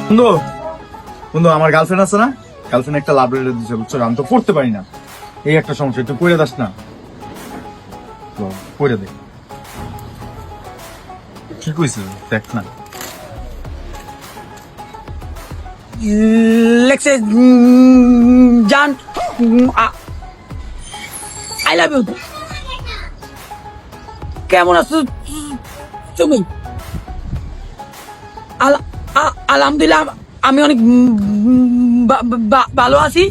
বন্ধু বন্ধু আমার গার্লফ্রেন্ড আছে না, গার্লফ্রেন্ড একটা লাভ লেটার দিচ্ছে বুঝছো, আমি তো পড়তে পারি না, এই একটা সমস্যা, একটু পড়ে দাস না, তো পড়ে দে। কি কইছে দেখ না। লেখছে জান আই লাভ ইউ। কেমন আছো তুমি? আলহামদুলিল্লাহ আমি অনেক ভালো আছি।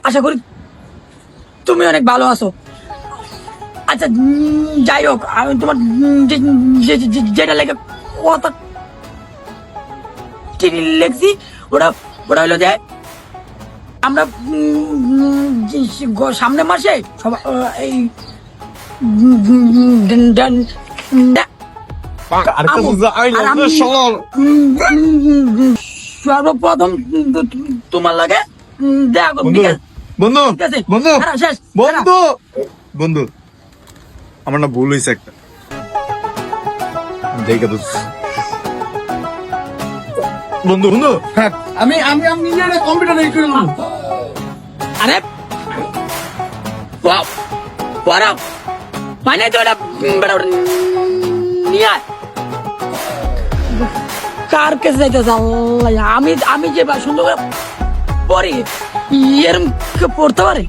আশা করি তুমি অনেক ভালো আছো। আচ্ছা যাই হোক, আমি তোমার যেটা লেখা কথা লেখছি ওটা ওটা হলো যে আমরা সামনে মাসে সবাই এই সর্বপ্রথম তোমার লাগে দেখা বন্ধু বন্ধু বন্ধু শেষ বন্ধু বন্ধু আমার না ভুল হয়েছে একটা, দেখে তো বন্ধু বন্ধু হ্যাঁ আমি আমি আমি কম্পিউটার রেডি করে নেব। আরে পড়া মানে তো এটা নিয়ে আয়। কার কাছে যাইতেছে আল্লাহ, আমি যে সুন্দর করে পড়ি এরম পড়তে পারি?